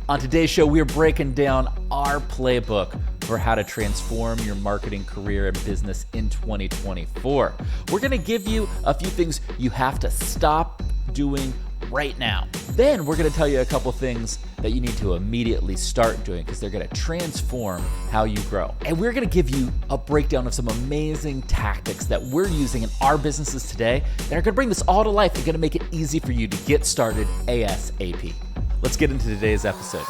On today's show, we're breaking down our playbook for how to transform your marketing career and business in 2024. We're going to give you a few things you have to stop doing right now. Then we're going to tell you a couple things that you need to immediately start doing because they're going to transform how you grow. And we're going to give you a breakdown of some amazing tactics that we're using in our businesses today that are going to bring this all to life and going to make it easy for you to get started ASAP. Let's get into today's episode.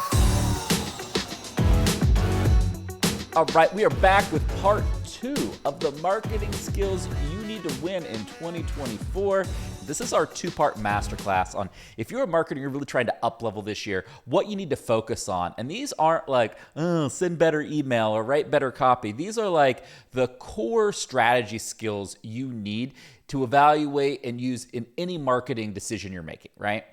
All right, we are back with part 2 of the marketing skills you need to win in 2024. This is our 2-part masterclass on if you're a marketer, you're really trying to up-level this year, what you need to focus on. And these aren't like, send better email or write better copy. These are like the core strategy skills you need to evaluate and use in any marketing decision you're making, right?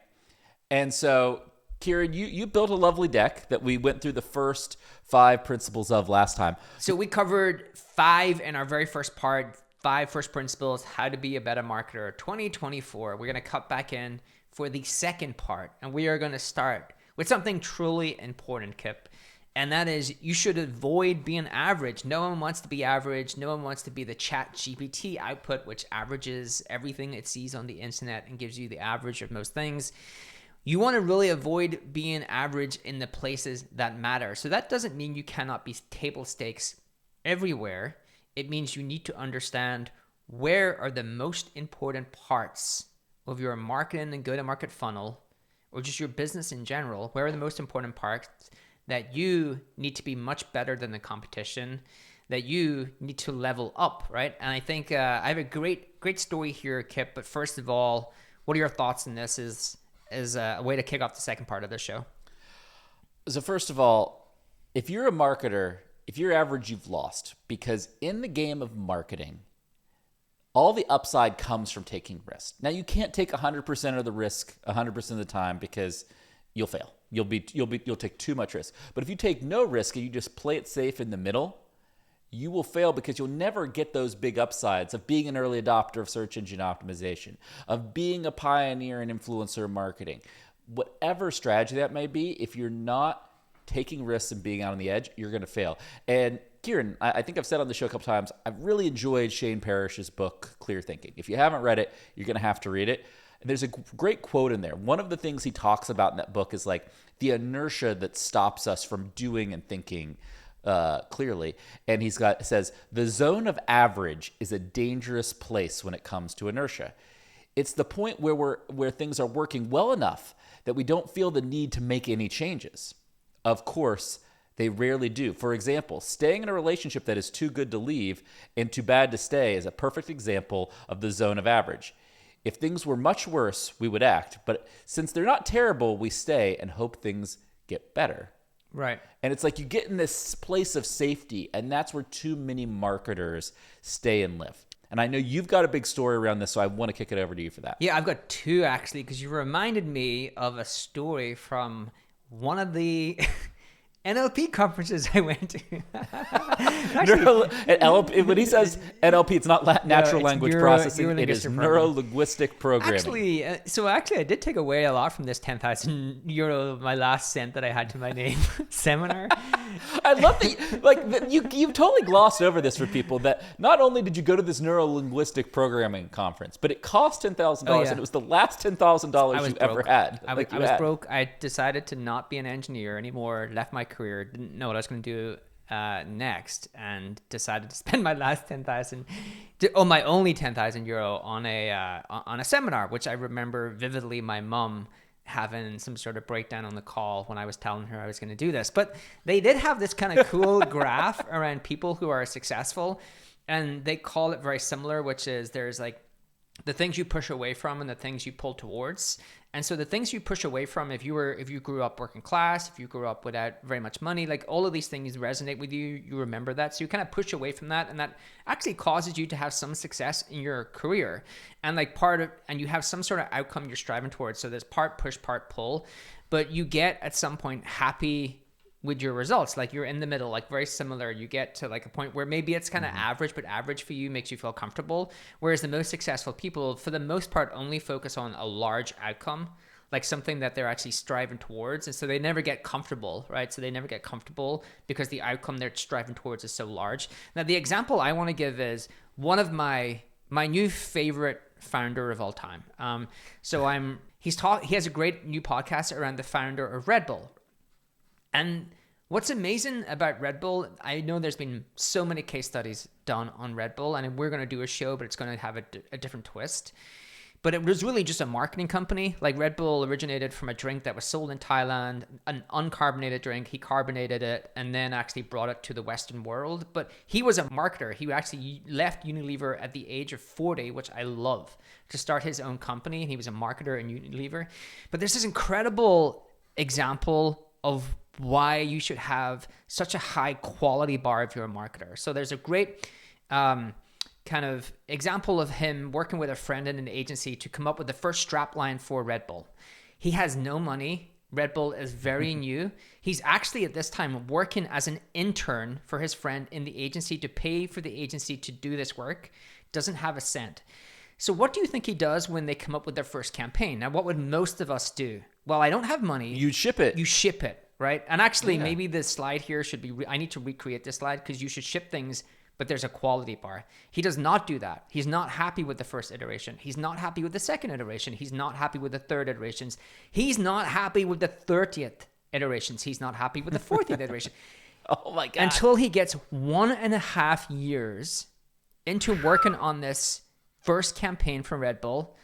And so, Kieran, you built a lovely deck that we went through the first 5 principles of last time. So we covered 5 in our very first part, 5 first principles, how to be a better marketer. 2024, we're going to cut back in for the second part, and we are going to start with something truly important, Kipp, and that is you should avoid being average. No one wants to be average. No one wants to be the ChatGPT output, which averages everything it sees on the internet and gives you the average of most things. You want to really avoid being average in the places that matter. So that doesn't mean you cannot be table stakes everywhere. It means you need to understand where are the most important parts of your marketing and go-to-market funnel, or just your business in general. Where are the most important parts that you need to be much better than the competition, that you need to level up, right? And I think I have a great story here, Kipp. But first of all, what are your thoughts on this? Is a way to kick off the second part of the show. So first of all, if you're a marketer, if you're average, you've lost, because in the game of marketing, all the upside comes from taking risks. Now, you can't take 100% of the risk 100% of the time because you'll fail. You'll take too much risk. But if you take no risk and you just play it safe in the middle, you will fail because you'll never get those big upsides of being an early adopter of search engine optimization, of being a pioneer in influencer marketing. Whatever strategy that may be, if you're not taking risks and being out on the edge, you're going to fail. And Kieran, I think I've said on the show a couple times, I've really enjoyed Shane Parrish's book, Clear Thinking. If you haven't read it, you're going to have to read it. And there's a great quote in there. One of the things he talks about in that book is like the inertia that stops us from doing and thinking clearly. And says, the zone of average is a dangerous place when it comes to inertia. It's the point where things are working well enough that we don't feel the need to make any changes. Of course, they rarely do. For example, staying in a relationship that is too good to leave and too bad to stay is a perfect example of the zone of average. If things were much worse, we would act. But since they're not terrible, we stay and hope things get better. Right. And it's like you get in this place of safety, and that's where too many marketers stay and live. And I know you've got a big story around this, so I want to kick it over to you for that. Yeah, I've got 2 actually, because you reminded me of a story from one of the NLP conferences I went to. When he says NLP, it's not natural language processing. It is neuro-linguistic programming. Actually, I did take away a lot from this 10,000 euro, my last cent that I had to my name seminar. I love that you've totally glossed over this for people, that not only did you go to this neuro-linguistic programming conference, but it cost $10,000, and it was the last $10,000 you ever had. I was broke. I decided to not be an engineer anymore, left my career, didn't know what I was going to do next, and decided to spend my last my only 10,000 euro on a seminar, which I remember vividly my mom having some sort of breakdown on the call when I was telling her I was going to do this. But they did have this kind of cool graph around people who are successful, and they call it very similar, which is there's like the things you push away from and the things you pull towards. And so the things you push away from, if you grew up working class, if you grew up without very much money, like all of these things resonate with you, you remember that. So you kind of push away from that, and that actually causes you to have some success in your career. And and you have some sort of outcome you're striving towards. So there's part push, part pull, but you get at some point happy with your results. Like you're in the middle, like very similar. You get to like a point where maybe it's kind of average, but average for you makes you feel comfortable. Whereas the most successful people, for the most part, only focus on a large outcome. like something that they're actually striving towards. And so they never get comfortable, right? So they never get comfortable because the outcome they're striving towards is so large. Now, the example I want to give is one of my new favorite founder of all time. He has a great new podcast around the founder of Red Bull. And what's amazing about Red Bull, I know there's been so many case studies done on Red Bull, and we're going to do a show, but it's going to have a different twist. But it was really just a marketing company. Like Red Bull originated from a drink that was sold in Thailand, an uncarbonated drink. He carbonated it and then actually brought it to the Western world. But he was a marketer. He actually left Unilever at the age of 40, which I love, to start his own company. And he was a marketer in Unilever. But there's this incredible example of why you should have such a high quality bar if you're a marketer. So there's a great kind of example of him working with a friend in an agency to come up with the first strap line for Red Bull. He has no money. Red Bull is very new. He's actually at this time working as an intern for his friend in the agency to pay for the agency to do this work. Doesn't have a cent. So what do you think he does when they come up with their first campaign? Now, what would most of us do? Well, I don't have money. You ship it. You ship it, right? And actually, maybe the slide here should be, I need to recreate this slide because you should ship things, but there's a quality bar. He does not do that. He's not happy with the first iteration. He's not happy with the second iteration. He's not happy with the third iterations. He's not happy with the 30th iterations. He's not happy with the 40th iteration. Oh my God. Until he gets 1.5 years into working on this first campaign for Red Bull.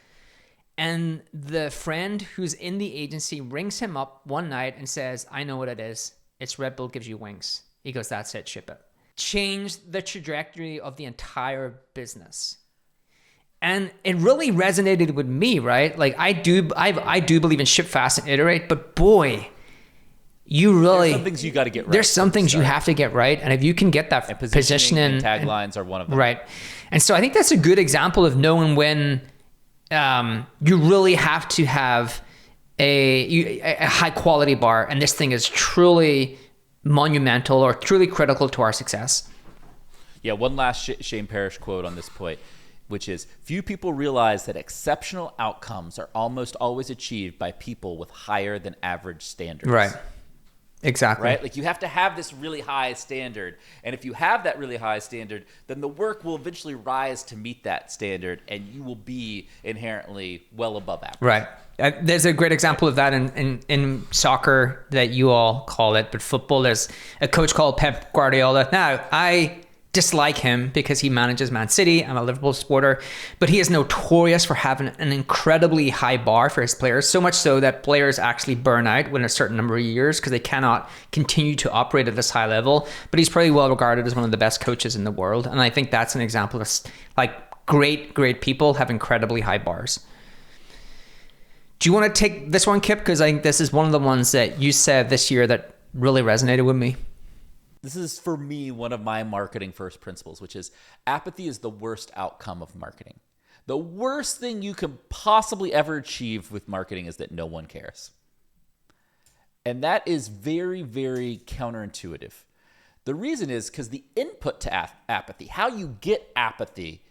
And the friend who's in the agency rings him up one night and says, I know what it is. It's Red Bull gives you wings. He goes, that's it, ship it. Changed the trajectory of the entire business. And it really resonated with me, right? Like I do believe in ship fast and iterate, but boy, there's some things you got to get right. There's some things you have to get right. And if you can get that and positioning and taglines are one of them. Right. And so I think that's a good example of knowing when you really have to have a high quality bar. And this thing is truly monumental or truly critical to our success. Yeah, one last Shane Parrish quote on this point, which is, few people realize that exceptional outcomes are almost always achieved by people with higher than average standards. Right. Exactly. Right? Like you have to have this really high standard. And if you have that really high standard, then the work will eventually rise to meet that standard and you will be inherently well above average. Right. There's a great example of that in soccer that you all call it, but football, there's a coach called Pep Guardiola. Now, I dislike him because he manages Man City. I'm a Liverpool supporter, but he is notorious for having an incredibly high bar for his players, so much so that players actually burn out within a certain number of years because they cannot continue to operate at this high level. But he's probably well regarded as one of the best coaches in the world. And I think that's an example of like great people have incredibly high bars. Do you want to take this one, Kipp? Because I think this is one of the ones that you said this year that really resonated with me. This is, for me, one of my marketing first principles, which is apathy is the worst outcome of marketing. The worst thing you can possibly ever achieve with marketing is that no one cares. And that is very, very counterintuitive. The reason is because the input to apathy, how you get apathy,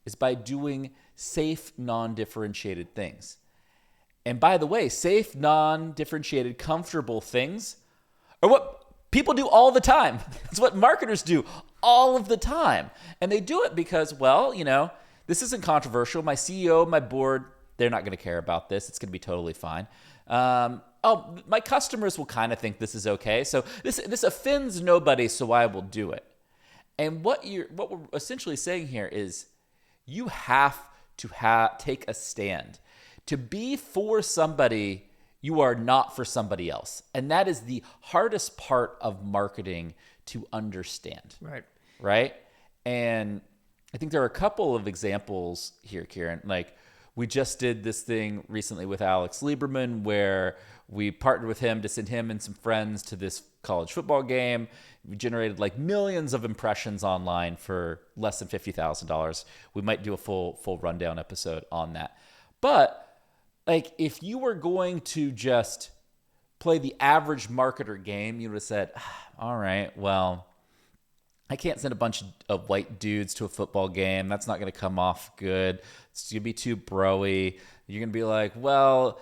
is by doing safe, non-differentiated things. And by the way, safe, non-differentiated, comfortable things are what people do all the time. It's what marketers do all of the time. And they do it because, well, you know, this isn't controversial. My CEO, my board, they're not going to care about this. It's going to be totally fine. My customers will kind of think this is okay. So this offends nobody, so I will do it. And what we're essentially saying here is you have to take a stand. To be for somebody, you are not for somebody else. And that is the hardest part of marketing to understand. Right? And I think there are a couple of examples here, Kieran. Like we just did this thing recently with Alex Lieberman where we partnered with him to send him and some friends to this college football game. We generated like millions of impressions online for less than $50,000. We might do a full rundown episode on that. But like if you were going to just play the average marketer game, you would have said, all right, well, I can't send a bunch of white dudes to a football game. That's not going to come off good. It's going to be too bro-y. You're going to be like, well,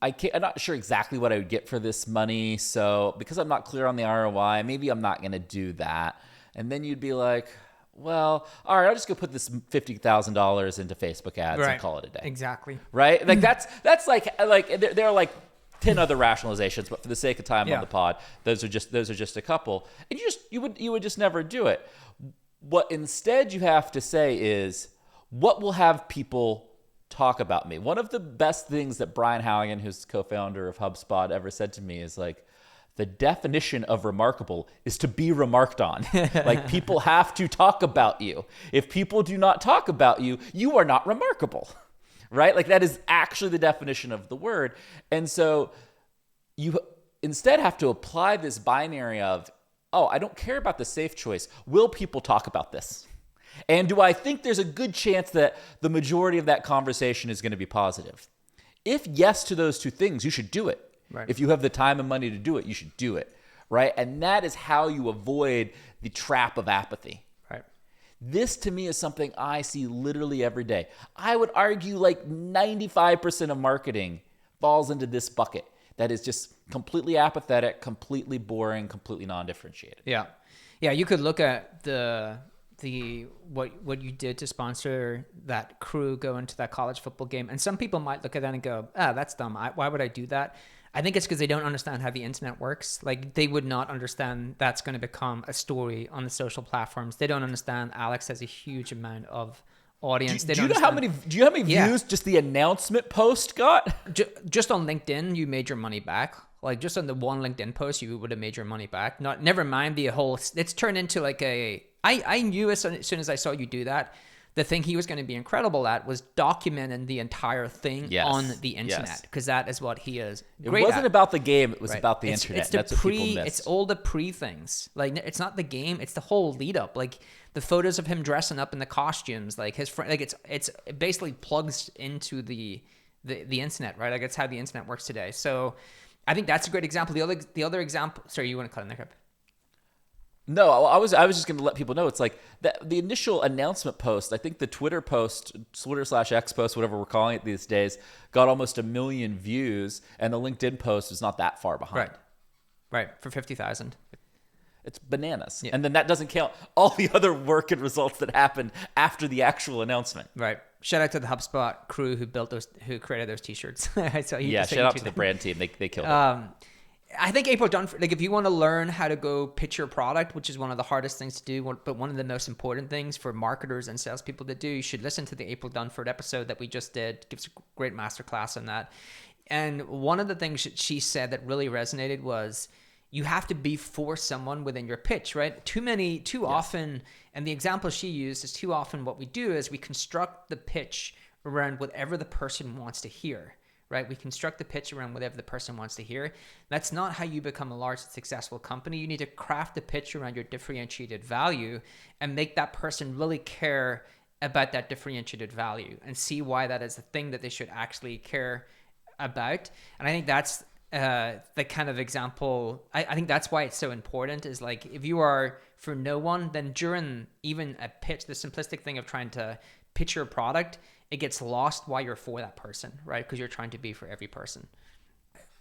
I'm not sure exactly what I would get for this money. So because I'm not clear on the ROI, maybe I'm not going to do that. And then you'd be like, well, all right, I'll just go put this $50,000 into Facebook ads and call it a day. Exactly. Right? Like that's like there are like 10 other rationalizations, but for the sake of time on the pod, those are just a couple. And you would just never do it. What instead you have to say is, what will have people talk about me? One of the best things that Brian Halligan, who's co-founder of HubSpot, ever said to me is like, the definition of remarkable is to be remarked on. Like, people have to talk about you. If people do not talk about you, you are not remarkable, right? Like, that is actually the definition of the word. And so you instead have to apply this binary of, oh, I don't care about the safe choice. Will people talk about this? And do I think there's a good chance that the majority of that conversation is going to be positive? If yes to those two things, you should do it. Right. If you have the time and money to do it, you should do it, right? And that is how you avoid the trap of apathy. Right. This, to me, is something I see literally every day. I would argue like 95% of marketing falls into this bucket that is just completely apathetic, completely boring, completely non-differentiated. Yeah. Yeah, you could look at the what you did to sponsor that crew go into that college football game, and some people might look at that and go, that's dumb. Why would I do that? I think it's because they don't understand how the internet works. Like, they would not understand that's going to become a story on the social platforms. They don't understand Alex has a huge amount of audience. Do you know how many views just the announcement post got? Just on LinkedIn, you made your money back. Like, just on the one LinkedIn post, you would have made your money back. Never mind the whole. It's turned into like I knew as soon as I saw you do that, the thing he was going to be incredible at was documenting the entire thing on the internet, because that is what he is great It wasn't at. about the game. It was about the internet. It's the That's what people missed. It's all the pre things. Like, it's not the game. It's the whole lead up. Like, the photos of him dressing up in the costumes, like his friend. Like, it basically plugs into the internet, right? Like, it's how the internet works today. So I think that's a great example. The other example. Sorry, you want to cut in there, Kipp? No, I was just going to let people know. It's like the initial announcement post, I think the Twitter post, Twitter/X post, whatever we're calling it these days, got almost 1 million views, and the LinkedIn post is not that far behind. Right, for 50,000. It's bananas. Yeah. And then that doesn't count all the other work and results that happened after the actual announcement. Right. Shout out to the HubSpot crew who created those t-shirts. Shout out to the brand team. They killed it. I think April Dunford, like, if you want to learn how to go pitch your product, which is one of the hardest things to do, but one of the most important things for marketers and salespeople to do, you should listen to the April Dunford episode that we just did. Gives a great masterclass on that. And one of the things that she said that really resonated was, you have to be for someone within your pitch, right? Too often, and the example she used is, too often what we do is we construct the pitch around whatever the person wants to hear. Right? We construct the pitch around whatever the person wants to hear. That's not how you become a large and successful company. You need to craft the pitch around your differentiated value and make that person really care about that differentiated value and see why that is the thing that they should actually care about. And I think that's the kind of example. I think that's why it's so important, is like, if you are for no one, then during even a pitch, the simplistic thing of trying to pitch your product, it gets lost while you're for that person, right? Because you're trying to be for every person.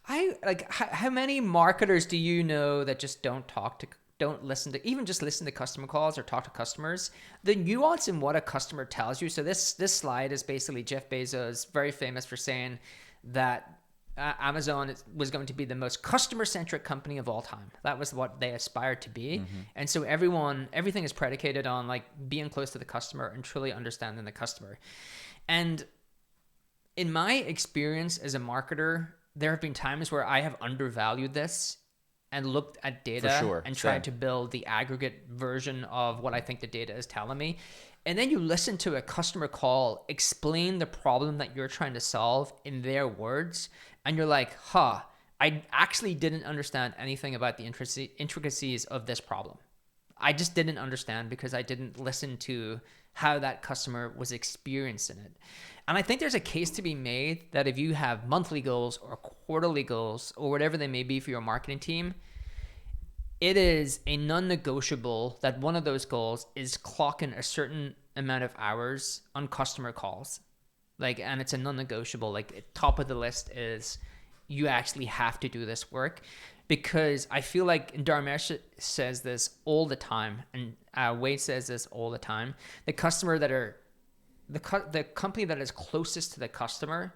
How many marketers do you know that just don't listen to customer calls or talk to customers? The nuance in what a customer tells you. So this slide is basically Jeff Bezos, very famous for saying that Amazon was going to be the most customer-centric company of all time. That was what they aspired to be. Mm-hmm. And so everything is predicated on like being close to the customer and truly understanding the customer. And in my experience as a marketer, there have been times where I have undervalued this and looked at data and tried to build the aggregate version of what I think the data is telling me. And then you listen to a customer call, explain the problem that you're trying to solve in their words, and you're like, I actually didn't understand anything about the intricacies of this problem. I just didn't understand because I didn't listen to how that customer was experiencing it. And I think there's a case to be made that if you have monthly goals or quarterly goals or whatever they may be for your marketing team, it is a non-negotiable that one of those goals is clocking a certain amount of hours on customer calls. Like, and it's a non-negotiable. Like, top of the list is you actually have to do this work, because I feel like, and Dharmesh says this all the time, and Wade says this all the time. The company that is closest to the customer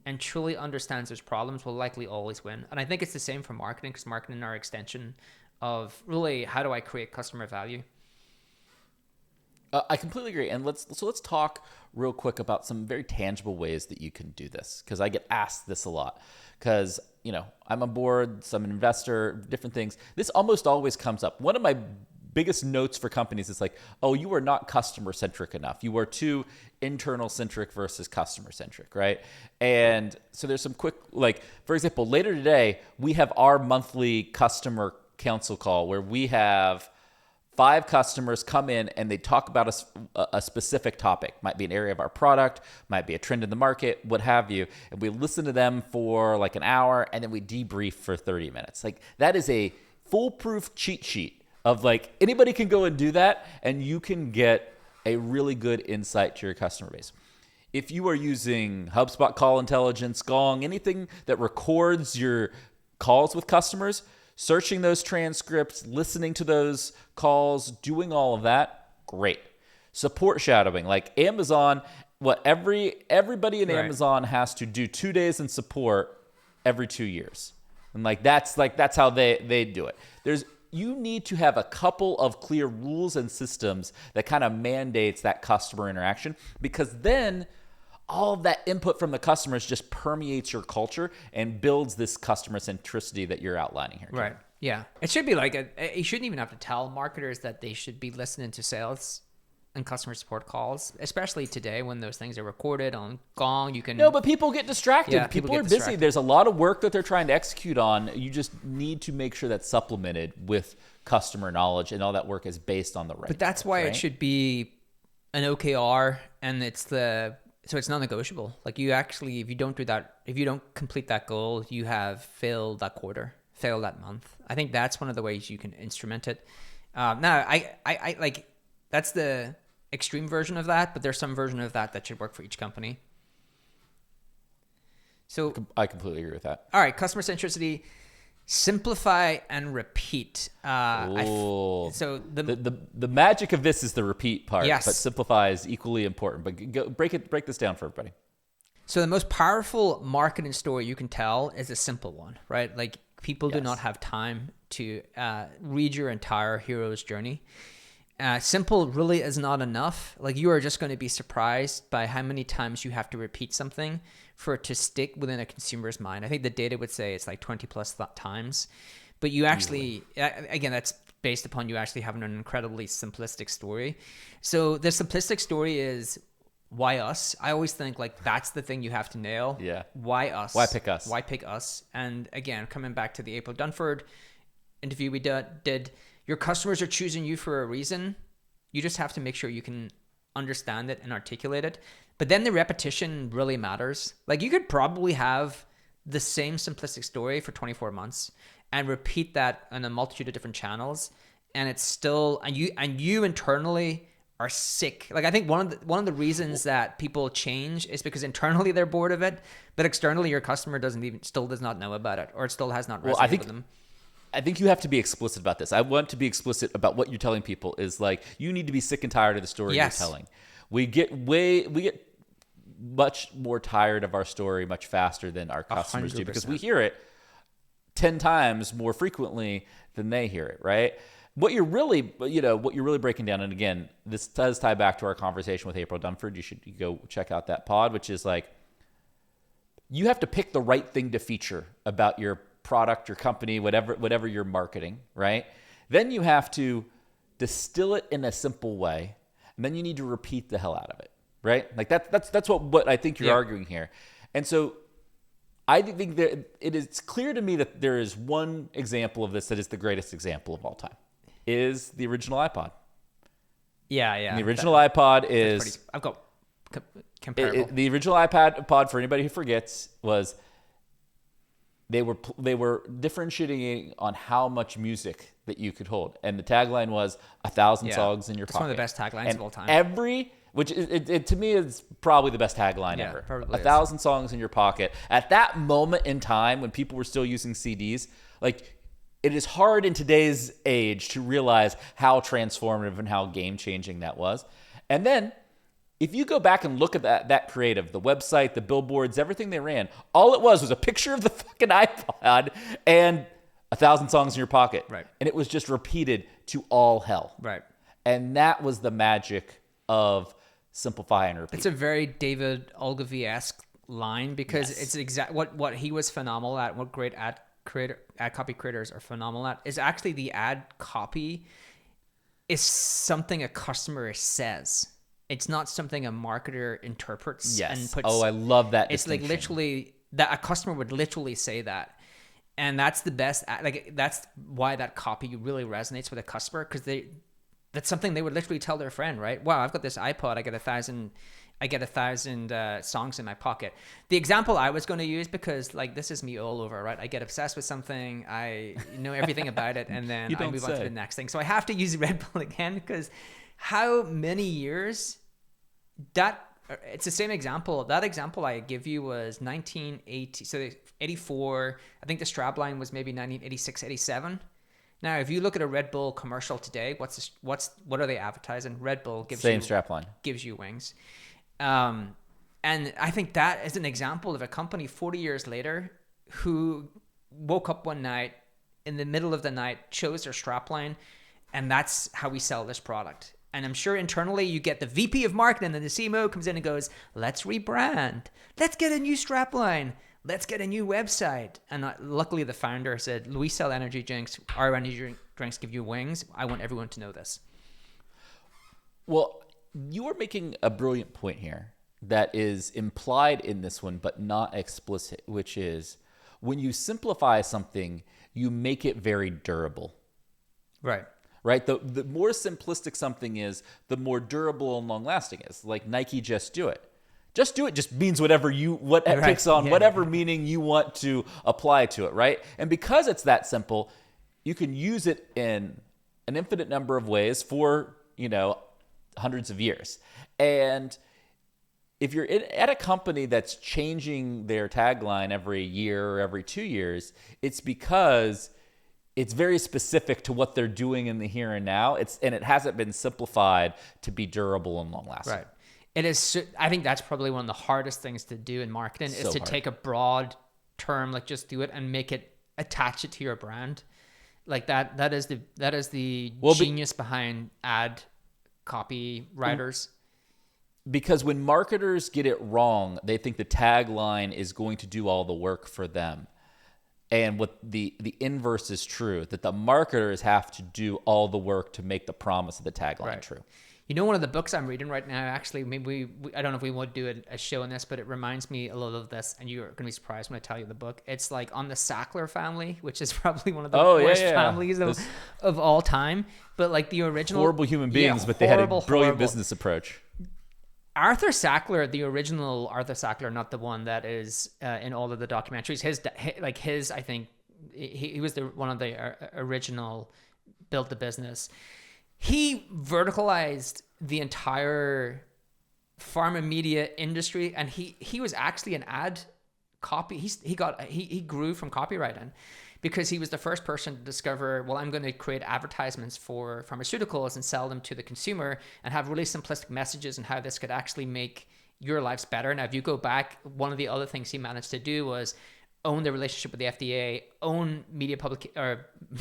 and truly understands those problems will likely always win. And I think it's the same for marketing, because marketing are extension of really, how do I create customer value? I completely agree. And let's talk real quick about some very tangible ways that you can do this, because I get asked this a lot. Because, I'm on board, so I'm an investor, different things. This almost always comes up. One of my biggest notes for companies is like, oh, you are not customer centric enough. You are too internal centric versus customer centric, right? And so there's some quick, like, for example, later today, we have our monthly customer council call where we have 5 customers come in and they talk about a specific topic. Might be an area of our product, might be a trend in the market, what have you. And we listen to them for like an hour, and then we debrief for 30 minutes. Like, that is a foolproof cheat sheet of like, anybody can go and do that, and you can get a really good insight to your customer base. If you are using HubSpot Call Intelligence, Gong, anything that records your calls with customers, searching those transcripts, listening to those calls, doing all of that, great. Support shadowing, like Amazon, everybody in Amazon has to do 2 days in support every 2 years. And that's how they do it. You need to have a couple of clear rules and systems that kind of mandates that customer interaction, because then all of that input from the customers just permeates your culture and builds this customer centricity that you're outlining here. Right. Yeah. It should be like you shouldn't even have to tell marketers that they should be listening to sales and customer support calls, especially today when those things are recorded on Gong. No, but people get distracted. Yeah, people are busy. There's a lot of work that they're trying to execute on. You just need to make sure that's supplemented with customer knowledge, and all that work is based on the right. But that's why it should be an OKR, and so it's non-negotiable. Like, you actually, if you don't do that, if you don't complete that goal, you have failed that quarter, failed that month. I think that's one of the ways you can instrument it. Now, I like, that's the extreme version of that, but there's some version of that should work for each company. So I completely agree with that. All right, customer centricity. Simplify and repeat. So the magic of this is the repeat part, yes. But simplify is equally important. But break this down for everybody. So the most powerful marketing story you can tell is a simple one, right? Like, people do not have time to read your entire hero's journey. Simple really is not enough. Like, you are just going to be surprised by how many times you have to repeat something for it to stick within a consumer's mind. I think the data would say it's like 20 plus times, but you actually, again, that's based upon you actually having an incredibly simplistic story. So the simplistic story is, why us? I always think like that's the thing you have to nail. Yeah. Why us? Why pick us? Why pick us? And again, coming back to the April Dunford interview we did, your customers are choosing you for a reason. You just have to make sure you can understand it and articulate it. But then the repetition really matters. Like, you could probably have the same simplistic story for 24 months and repeat that on a multitude of different channels, and it's still, and you internally are sick. Like, I think one of the reasons that people change is because internally they're bored of it, but externally your customer still does not know about it, or it still has not resonated with them. I think you have to be explicit about this. I want to be explicit about what you're telling people is like, you need to be sick and tired of the story you're telling. We get much more tired of our story much faster than our customers 100%. Do, because we hear it 10 times more frequently than they hear it, right? What you're really breaking down, and again, this does tie back to our conversation with April Dunford. You should go check out that pod, which is like, you have to pick the right thing to feature about your product, your company, whatever you're marketing, right? Then you have to distill it in a simple way, and then you need to repeat the hell out of it, right? Like that's what I think you're arguing here. And so I think that it is clear to me that there is one example of this that is the greatest example of all time, is the original iPod. Yeah. And the original iPod is... I've got comparable. The original iPod, for anybody who forgets, was... They were differentiating on how much music that you could hold, and the tagline was 1,000 songs in your pocket. It's one of the best taglines of all time. Every which to me is probably the best tagline Yeah, ever. probably 1,000 songs in your pocket. At that moment in time when people were still using CDs, like it is hard in today's age to realize how transformative and how game-changing that was. And then if you go back and look at that creative, the website, the billboards, everything they ran, all it was a picture of the fucking iPod and 1,000 songs in your pocket. Right. And it was just repeated to all hell. Right. And that was the magic of simplify and repeat. It's a very David Ogilvy-esque line because it's exact what he was phenomenal at, what great ad copy creators are phenomenal at, is actually the ad copy is something a customer says. It's not something a marketer interprets and puts. Oh, I love that. It's like literally that a customer would literally say that. And that's the best, like that's why that copy really resonates with a customer, because that's something they would literally tell their friend, right? Wow, I've got this iPod. I get 1,000 songs in my pocket. The example I was going to use, because like this is me all over, right? I get obsessed with something, I know everything about it, and then I move on to the next thing. So I have to use Red Bull again, because how many years that it's the same example. That example I give you was 1980, so 84. I think the strapline was maybe 1986, 87. Now, if you look at a Red Bull commercial today, what are they advertising? Red Bull gives same strapline, gives you wings. And I think that is an example of a company 40 years later who woke up one night in the middle of the night, chose their strapline, and that's how we sell this product. And I'm sure internally you get the VP of marketing and the CMO comes in and goes, let's rebrand. Let's get a new strapline. Let's get a new website. And luckily the founder said, we sell energy drinks. Our energy drinks give you wings. I want everyone to know this. Well, you are making a brilliant point here that is implied in this one, but not explicit, which is when you simplify something, you make it very durable. Right. Right? The more simplistic something is, the more durable and long-lasting it is. Like Nike, just do it. Just do it just means whatever takes on whatever meaning you want to apply to it, right? And because it's that simple, you can use it in an infinite number of ways for, hundreds of years. And if you're at a company that's changing their tagline every year or every 2 years, it's because it's very specific to what they're doing in the here and now. And it hasn't been simplified to be durable and long lasting. Right. It is. I think that's probably one of the hardest things to do in marketing is to take a broad term, like just do it and make it, attach it to your brand. Like that is the genius behind ad copy writers. Because when marketers get it wrong, they think the tagline is going to do all the work for them. And what the inverse is true, that the marketers have to do all the work to make the promise of the tagline true. One of the books I'm reading right now, actually, maybe I don't know if we would do a show on this, but it reminds me a little of this, and you're going to be surprised when I tell you the book. It's like on the Sackler family, which is probably one of the worst families of all time. But like the original... Horrible human beings, but they had a brilliant business approach. Arthur Sackler, the original Arthur Sackler, not the one that is in all of the documentaries. I think he was one of the original built the business. He verticalized the entire pharma media industry, and he was actually an ad copy. He grew from copywriting because he was the first person to discover, well, I'm going to create advertisements for pharmaceuticals and sell them to the consumer and have really simplistic messages and how this could actually make your lives better. Now, if you go back, one of the other things he managed to do was own the relationship with the FDA, own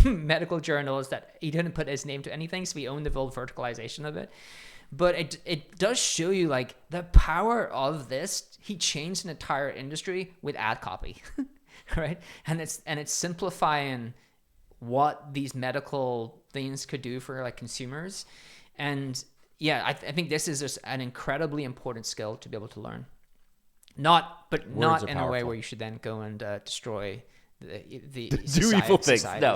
medical journals that he didn't put his name to anything, so he owned the full verticalization of it. But it does show you like the power of this. He changed an entire industry with ad copy. Right, and it's simplifying what these medical things could do for like consumers, and I think this is just an incredibly important skill to be able to learn. Not in a way where you should then go and destroy the do evil things. No,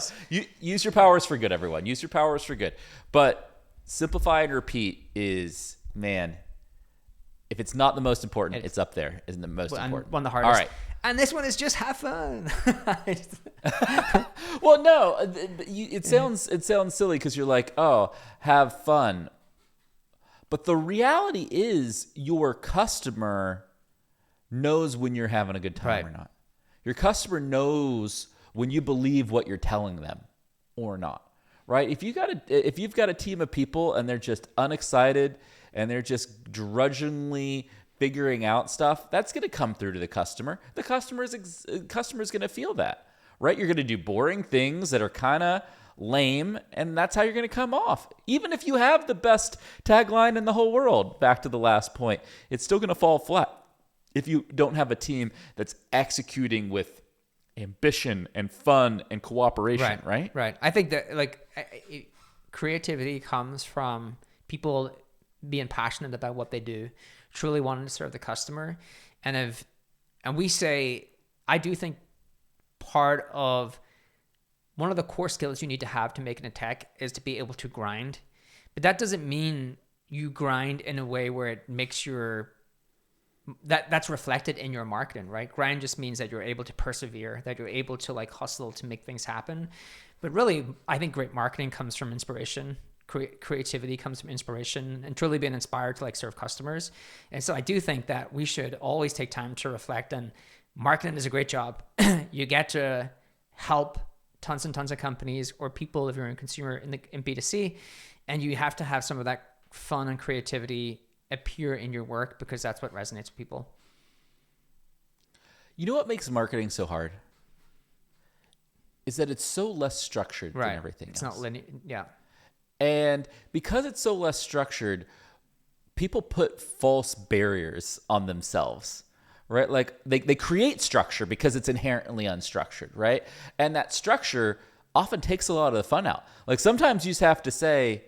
use your powers for good, everyone. Use your powers for good. But simplify and repeat is, man, if it's not the most important, it's up there. Isn't the most important? One of the hardest. All right. And this one is just have fun. Well, no, it sounds silly because you're like, oh, have fun. But the reality is your customer knows when you're having a good time or not. Your customer knows when you believe what you're telling them or not, right? If you've got a team of people and they're just unexcited and they're just drudgingly figuring out stuff, that's going to come through to the customer. The customer's going to feel that, right? You're going to do boring things that are kind of lame, and that's how you're going to come off. Even if you have the best tagline in the whole world, back to the last point, it's still going to fall flat if you don't have a team that's executing with ambition and fun and cooperation, right? Right. I think that creativity comes from people being passionate about what they do, truly wanting to serve the customer. And we say, I do think part of one of the core skills you need to have to make it in tech is to be able to grind. But that doesn't mean you grind in a way where it makes that's reflected in your marketing, right? Grind just means that you're able to persevere, that you're able to like hustle to make things happen. But really, I think great marketing comes from inspiration. Creativity comes from inspiration and truly being inspired to like serve customers. And so I do think that we should always take time to reflect, and marketing is a great job. You get to help tons and tons of companies or people if you're a consumer in B2C, and you have to have some of that fun and creativity appear in your work because that's what resonates with people. You know what makes marketing so hard? Is that it's so less structured than everything else. It's not linear. Yeah. And because it's so less structured, people put false barriers on themselves, right? Like they create structure because it's inherently unstructured, right? And that structure often takes a lot of the fun out. Like sometimes you just have to say,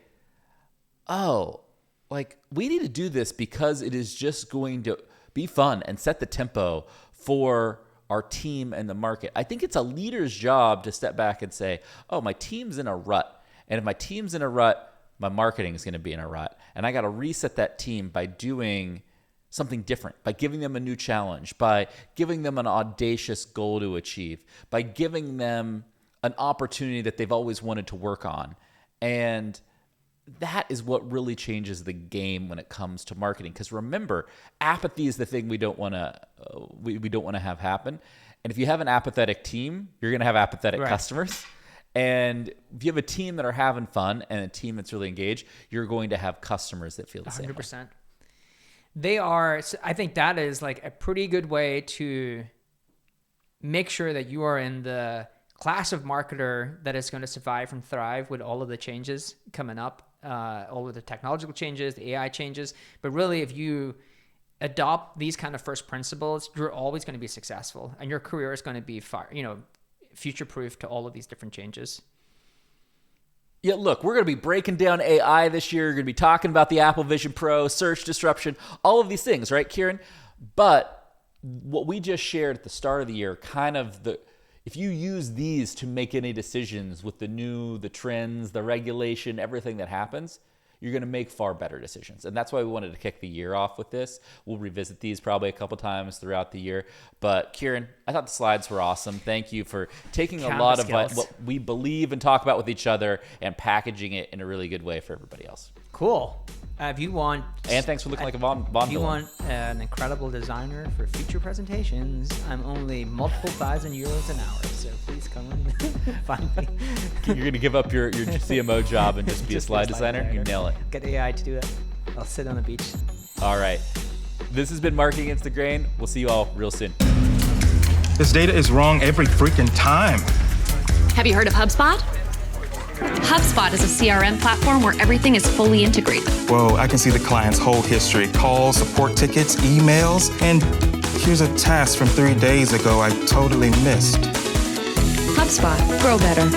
oh, like we need to do this because it is just going to be fun and set the tempo for our team and the market. I think it's a leader's job to step back and say, oh, my team's in a rut. And if my team's in a rut, my marketing is going to be in a rut. And I got to reset that team by doing something different, by giving them a new challenge, by giving them an audacious goal to achieve, by giving them an opportunity that they've always wanted to work on. And that is what really changes the game when it comes to marketing. Because remember, apathy is the thing we don't want to have happen. And if you have an apathetic team, you're going to have apathetic customers. And if you have a team that are having fun and a team that's really engaged, you're going to have customers that feel the 100%. Same way. They are, I think that is like a pretty good way to make sure that you are in the class of marketer that is going to survive and thrive with all of the changes coming up, all of the technological changes, the AI changes. But really, if you adopt these kind of first principles, you're always going to be successful, and your career is going to be future-proof to all of these different changes. Yeah, look, we're going to be breaking down AI this year. We're going to be talking about the Apple Vision Pro, search disruption, all of these things, right, Kieran? But what we just shared at the start of the year, if you use these to make any decisions with the trends, the regulation, everything that happens, you're going to make far better decisions. And that's why we wanted to kick the year off with this. We'll revisit these probably a couple times throughout the year. But Kieran, I thought the slides were awesome. Thank you for taking a lot of what we believe and talk about with each other and packaging it in a really good way for everybody else. Cool. If you want... And thanks for looking like a Bond If you want an incredible designer for future presentations, I'm only multiple €1,000 an hour. So please come and find me. You're going to give up your CMO job and just be a slide designer? You nail it. Get AI to do it. I'll sit on the beach. All right. This has been Marketing Against the Grain. We'll see you all real soon. This data is wrong every freaking time. Have you heard of HubSpot? HubSpot is a CRM platform where everything is fully integrated. Whoa, I can see the client's whole history, calls, support tickets, emails, and here's a task from 3 days ago I totally missed. HubSpot. Grow better.